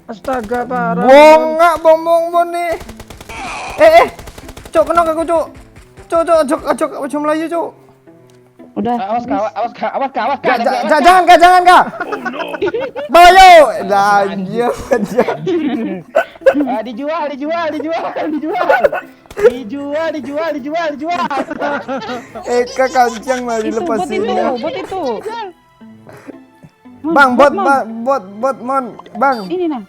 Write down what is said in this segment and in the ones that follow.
Astaga, parah. Bongak bong nih. Cuk, kena aku, Cuk. Cuk, ojo Melayu, Cuk. Udah. Awas kak, awas kak, awas kak, awas kak. Jangan Kak. Bawa yuk. Dah, dia. Dijual. Kak kancang malah Itu bot dilepasin itu, ya. bot itu. Bang, bot, Mon. mon, Bang. Ini nah.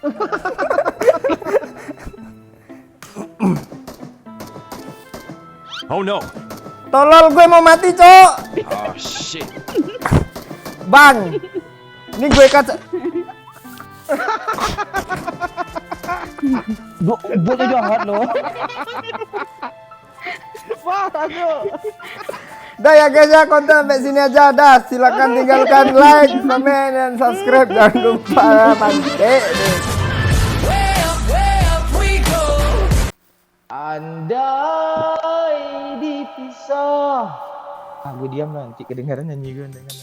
Oh no. Tolol, gue mau mati, Cok. Oh shit. Bang. Ini gue kaca. Botnya jahat loh. Dah ya guys ya, konten sampai sini aja dah. Silakan tinggalkan like, comment, dan subscribe. Jangan lupa pantai. Andai dipisah. Gue diam nanti kedengaran nyanyi gue dengan.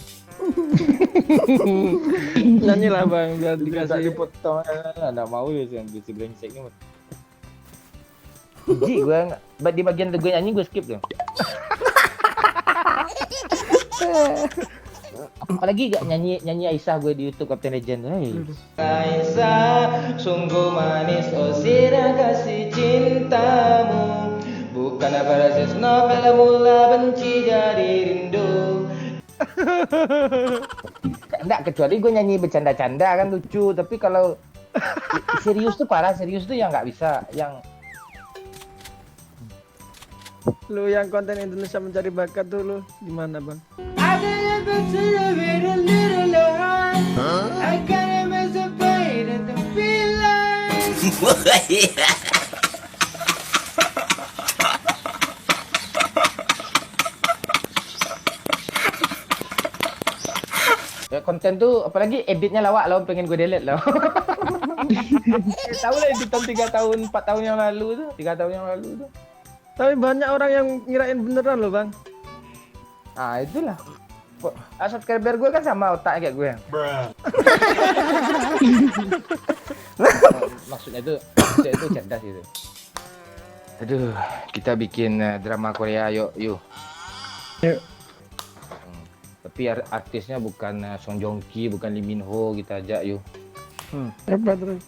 Nyanyi lah bang, biar Dikasih dikasih. dipotong, nggak mau ya yang bisa brengsek ini. Ji gue di bagian gue nyanyi gue skip dong. Apalagi gak nyanyi Aisyah gue di YouTube Captain Legend. Hey. Aisyah sungguh manis oh sirah kasih cintamu bukan apa rasa novel mula benci jadi rindu. Enggak, kecuali gue nyanyi bercanda-canda kan lucu, tapi kalau serius tuh parah, serius tuh yang nggak bisa, yang Lu yang konten Indonesia mencari bakat tuh lu gimana bang? ya, konten tuh apalagi editnya lawak loh, pengen gue delete loh. Tahu lah editan 3 tahun 4 tahun yang lalu tuh, 3 tahun yang lalu tuh. Tapi banyak orang yang ngirain beneran loh bang. Ah itulah. Subscriber gue kan sama otak kayak gue. Maksudnya itu cerdas gitu. Aduh, kita bikin drama Korea yuk. Yuk. Tapi artisnya bukan Song Joong Ki, bukan Lee Min Ho, kita ajak yuk. Apa terus?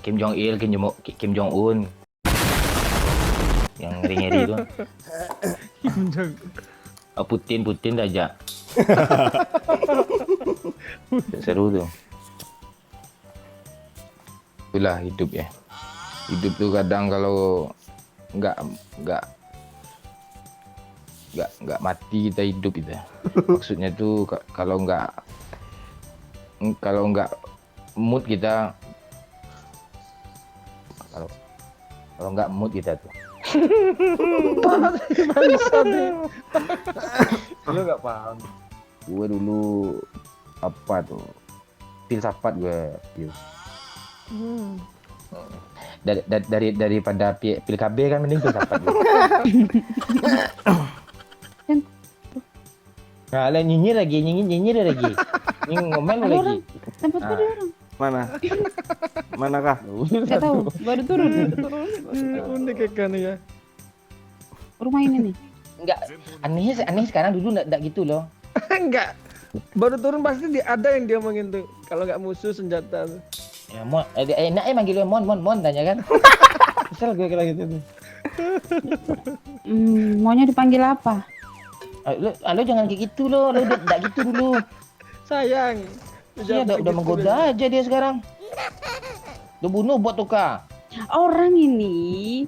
Kim Jong Il, Kim Jong Un. Yang ngeri-ngeri itu. Putin dah ajak. Seru tuh. Itulah hidup ya. Hidup tuh kadang kalau nggak mati kita hidup itu. Maksudnya tuh kalau nggak mood kita, kalau nggak mood kita tuh. Lu nggak paham. Gue dulu apa tuh filsafat gue. Daripada pil KB kan mending filsafat gue. Nah, nyinyir lagi. Ini ngomel lagi. Tempat ada orang. Manakah? Nggak tahu, baru turun. Unik kan ya. Rumah ini nih. Enggak, aneh sekarang, dulu enggak gitu loh. Enggak. Baru turun pasti ada yang dia omongin tuh. Kalau nggak musuh senjata. Ya mon, enaknya manggil gue mon tanya kan. Misal gue kayak gitu tuh. Maunya dipanggil apa? Lo jangan kayak gitu lo enggak gitu dulu. Sayang. Iya, udah menggoda aja dia sekarang. Lo bunuh buat tuh kak. Orang ini.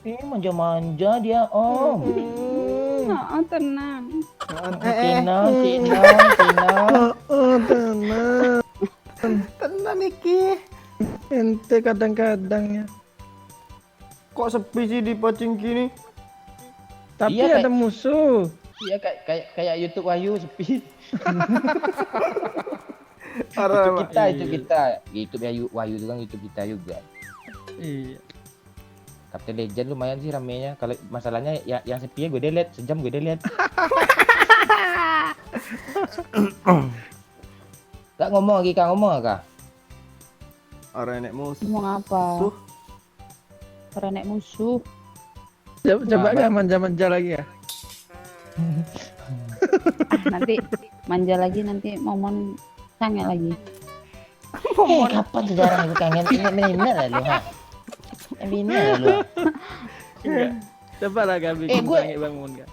Manja-manja dia om. Tenang. Tenang. Tenang Niki. Ente kadang-kadang ya. Kok sepi sih di pocing gini? Tapi Iya, ada musuh. Iya kayak YouTube Wahyu sepi. Parah, Itu kita. YouTube Wahyu itu kan YouTube kita juga. Iya. Captain Legend lumayan sih ramenya. Kalau masalahnya yang sepi gue delete, sejam gue delete. Kak ngomong lagi, Kak ngomong Kak. Orang nek musuh. Ngomong apa? Renek musuh. Coba gak manja-manja lagi ya? Nanti manja lagi, nanti momon sange lagi. Kapan sejarah gue kangen bener lah lu ha. Bener lah lu. Enggak. Coba lah gak bikin gue- sange bangun gak?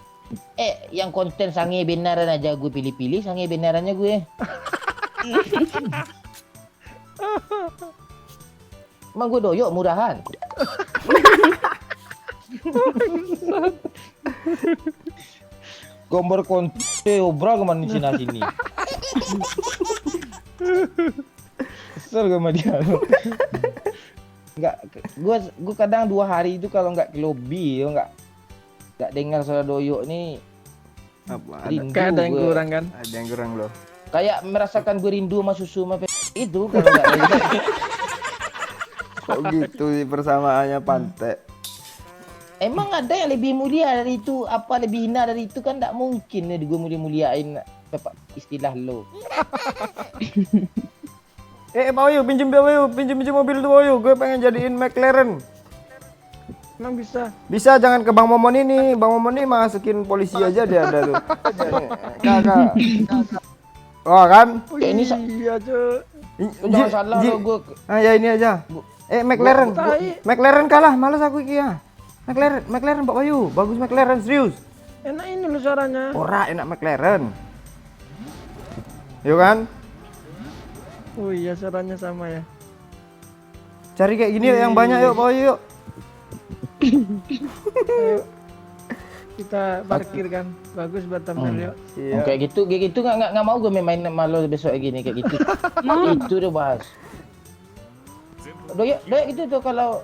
Yang konten sange beneran aja gue pilih-pilih sange benerannya gue. Emang gue doyok murahan. Gambar konten obra kemana sini sini. Kesel gue sama dia. Enggak, gue kadang 2 hari itu kalau nggak ke lobby, nggak dengar suara doyok nih. Apa? Rindu Kayak ada yang gue. kurang kan? Ada yang kurang loh. Kayak merasakan gue rindu sama susu sama itu kalau nggak dengar. Kok gitu sih persamaannya pantai. Emang ada yang lebih mulia dari itu? Apa lebih hina dari itu kan? Tak mungkin nih gue mulia-muliain istilah lo. Pak Wayu, pinjem mobil tuh Wayu. Gue pengen jadiin McLaren. Emang bisa? Bisa, jangan ke Bang Momon ini. Bang Momon ini masukin polisi aja dia ada tuh. Kakak. Oh kan? Ini Iya cuy. jangan salah lo gue. Ah ya ini aja. McLaren. Tai. McLaren kalah, malas aku iki ya. McLaren Pak Wayu, bagus McLaren serius. Enak ini loh suaranya. Ora enak McLaren. Yuk kan? Oh iya suaranya sama ya. Cari kayak gini yuk, yang banyak yuk Pak Wayu yuk. Ayo. Kita parkir kan. Bagus buat tampil yuk. Iya. Kayak gitu nggak mau gue main malu besok gini kayak gitu. Itu udah bahas. Doyak gitu tuh kalau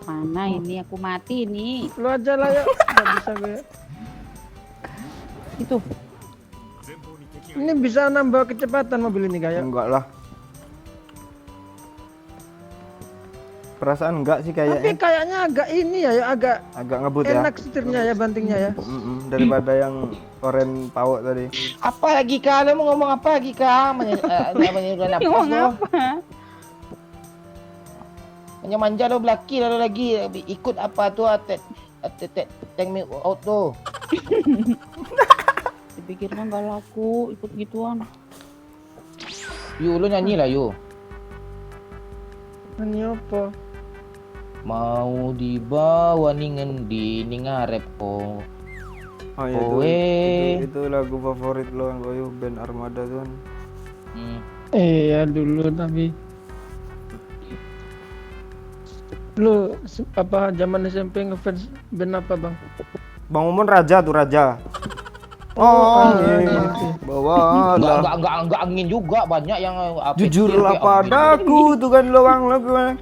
Mana ini aku mati nih. Lu aja lah yuk. Gak bisa gue. Itu. Ini bisa nambah kecepatan mobil ini kayak. Enggak lah. Perasaan enggak sih Tapi kayaknya. kayaknya agak ini ya, agak Agak ngebut ya. enak setirnya ya bantingnya ya. Daripada yang oren pawok tadi. apa lagi kak? Lo mau ngomong apa lagi kak? Menyuruh napas Ngomong lo. apa? Manja lo belaki lalu lagi ikut apa tuh tank me out tuh. Dipikir kan gak laku ikut gituan. Yu lo nyanyi lah Yu. Ini apa? Mau dibawa ngendi ning ngarep ko. Oh iya itu lagu favorit lo kan Boyo, band Armada tuh kan. Iya dulu tapi lu apa zaman SMP ngefans band apa bang? Bang Momon Raja tuh Raja. Bawa lah. Enggak angin juga banyak yang Jujurlah padaku tuh kan lo bang lagu kan.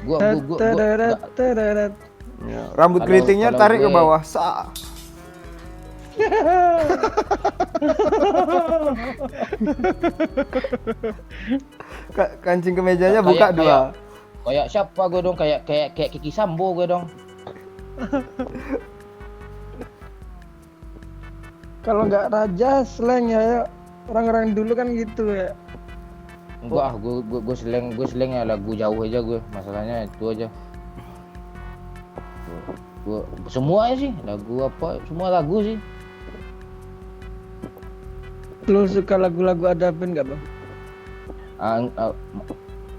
Gua Teret, teret. Ya, rambut Kalau- keritingnya kalau tarik ke gue- bawah. Sa. Kancing kemejanya buka dua. Kayak siapa gue dong? Kayak Kiki Sambo gue dong. Kalau nggak raja slang ya, ya. Orang-orang dulu kan gitu ya. Enggak, gue slang ya lagu jauh aja gue. Masalahnya itu aja. Gue semua sih lagu apa? Semua lagu sih. Lu suka lagu-lagu ada band nggak bang?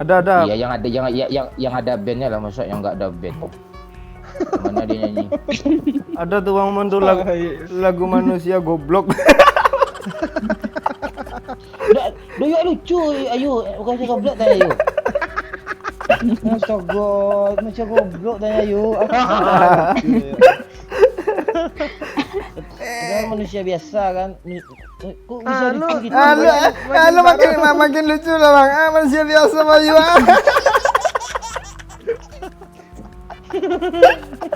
Ada. Iya yang ada bandnya lah, masa yang nggak ada band. Mana dia nyanyi? Ada tuh Bang Momon tuh lagu manusia goblok. Doyok lucu, ayo bukan saya goblok dah ayo. Macam goblok dah ayo. Dia manusia biasa kan. Kok bisa lucu gitu? Lu makin lucu lah Bang. Manusia biasa Bayu.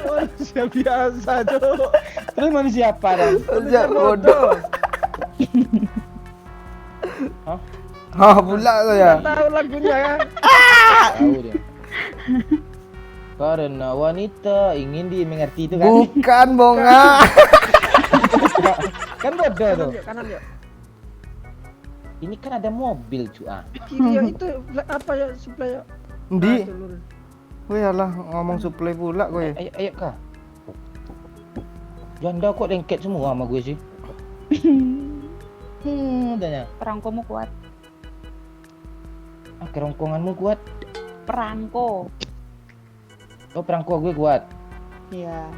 Manusia biasa tuh. Terus manusia apa dah? Manusia bodoh. Hah? Hah pula tuh ya. Tahu lagunya kan? Tahu dia. Karena wanita ingin dimengerti itu kan. Bukan bonga. Kan bodoh tuh. Kanan yuk. Ini kan ada mobil cuy. Kiri ya itu apa ya supply ya? Di. Ah, itu lurus. Gue alah ngomong supply pula gue. Ayo kah. Janda kok lengket semua sama gue sih. Tanya. Perangkomu kuat. Kerongkonganmu kuat. Perangko. Oh, perangko gue kuat. Iya.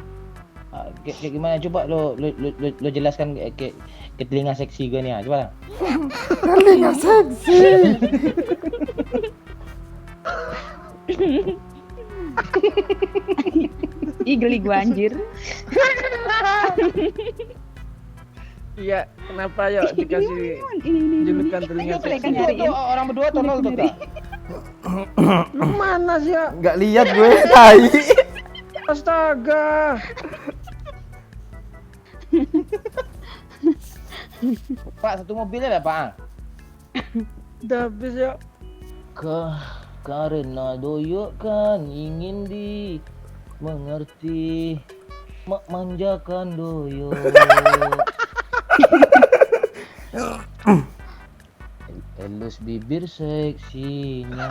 Kayak gimana coba lo jelaskan ke telinga seksi gue nih ya. Coba lah. Telinga seksi. Ih, geli gua anjir. Iya, kenapa ya dikasih julukan telinga Ayo, mereka seksi? nyariin. Orang berdua tolol tuh kak. Lu mana sih ya? Nggak lihat gue, tai. Astaga. Pak, satu mobilnya lah pak. Udah habis ya. Karena doyok kan ingin mengerti, manjakan doyok. Elus bibir seksinya.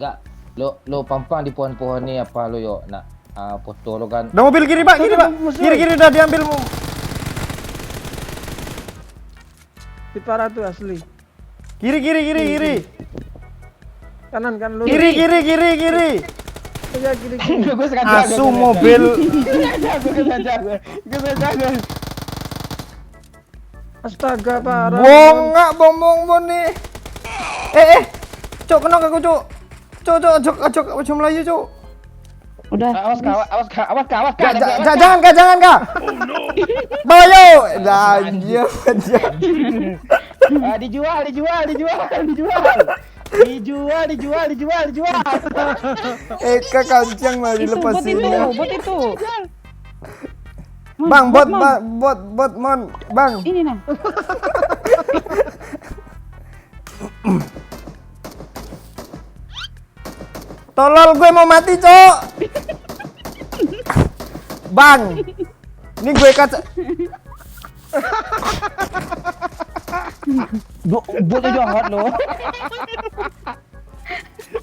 Enggak, lo pampang di pohon-pohon ni apa lo yo nak foto lo kan. Ada mobil kiri pak, kiri pak. Kiri udah diambil. Di parah tuh asli. Kiri. Kanan kan lurus. Kiri. Ya kiri. Gue sengaja. Asu mobil. Gue sengaja. Astaga parah. Bongak bombong nih. Cok kena aku cok. Cok macam Melayu cok. Udah. Awas kak. Jangan kak. Bawa yo. Anjir. Dijual. Eka kancang mau dilepasin ya. Bot itu. Bang, bot mon, bang. Ini nah. Tolol gue mau mati, Cok. Bang. Ini gue kaca. Botnya jahat lo.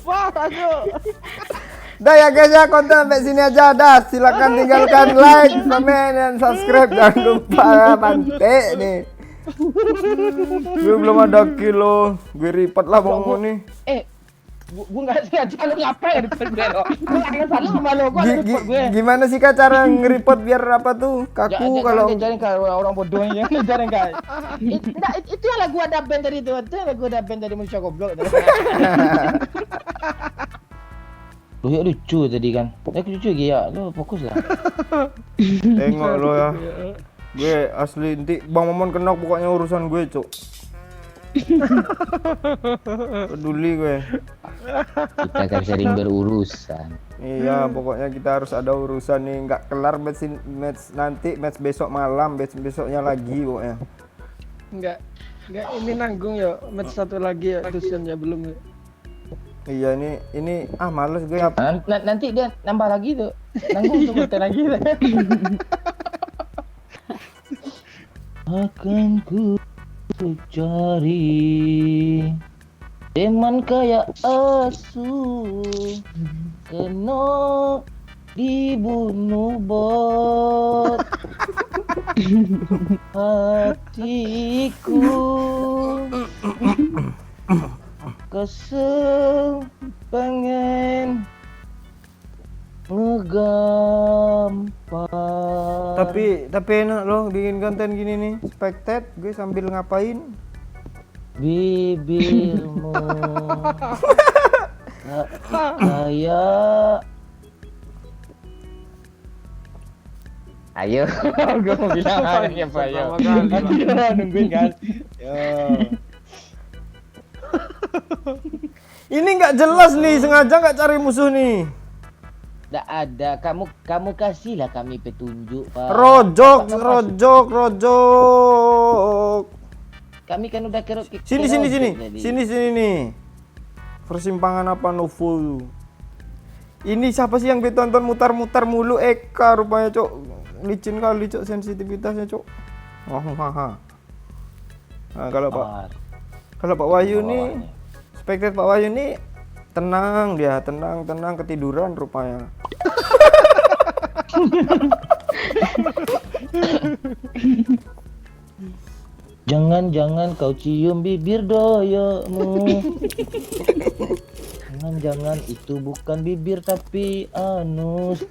Wah, aduh. Dah ya guys ya, konten sampai sini aja dah. Silakan tinggalkan like, komen, dan subscribe. Jangan lupa ya, Bante nih. Gue belum ada kilo. Gue report lah bang nih. Gue nggak sengaja lo ngapain report gue lo. Gue nggak salah sama lo. Gue report gue. Gimana sih kak cara nge-report biar apa tuh? Kaku kalau jangan kalau orang bodoh ya. Jangan kak. Itu yang lagu ada band tadi itu. Itu yang lagu ada band dari manusia goblok. Lu ya lucu tadi kan. Lucu ya. Lu fokus lah. tengok lo ya. Gue asli nanti Bang Momon kena pokoknya urusan gue, Cuk. Peduli gue. Kita kan sering berurusan. Iya, pokoknya kita harus ada urusan nih. Nggak kelar match nanti, match besok malam, match besoknya lagi pokoknya. Enggak ini nanggung ya. Match satu lagi ya, tusiannya belum ya. Iya ini males gue. Nanti dia nambah lagi tuh. Nanggung tuh konten lagi. Akan ku cari teman kayak asu kena dibunuh bot hatiku kesel pengen ngegampar. Tapi enak loh bikin konten gini nih. Spectate gue sambil ngapain? Bibirmu kayak ayo gue mau bilang apa ya nungguin kan Ini nggak jelas nih, sengaja nggak cari musuh nih. nggak ada, kamu kasihlah kami petunjuk Pak. Rojok. Kami kan udah Sini nih. Persimpangan apa Novo? Ini siapa sih yang ditonton mutar-mutar mulu? Eka rupanya, Cok. Licin kali, Cok, sensitivitasnya, Cok. Oh, haha. Nah, kalau Pak Wahyu nih, spektator Pak Wahyu nih tenang dia, tenang ketiduran rupanya. Jangan kau cium bibir doyomu. Jangan itu bukan bibir tapi anus.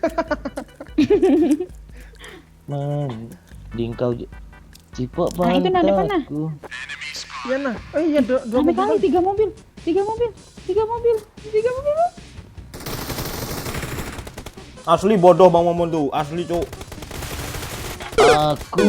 Mending kau cipok Nah, itu nah, depan, nah. pantatku. Iya nah. Oh iya, dua Rame mobil. kali, 3 mobil. Asli bodoh Bang Momon tuh, asli, Cok. Aku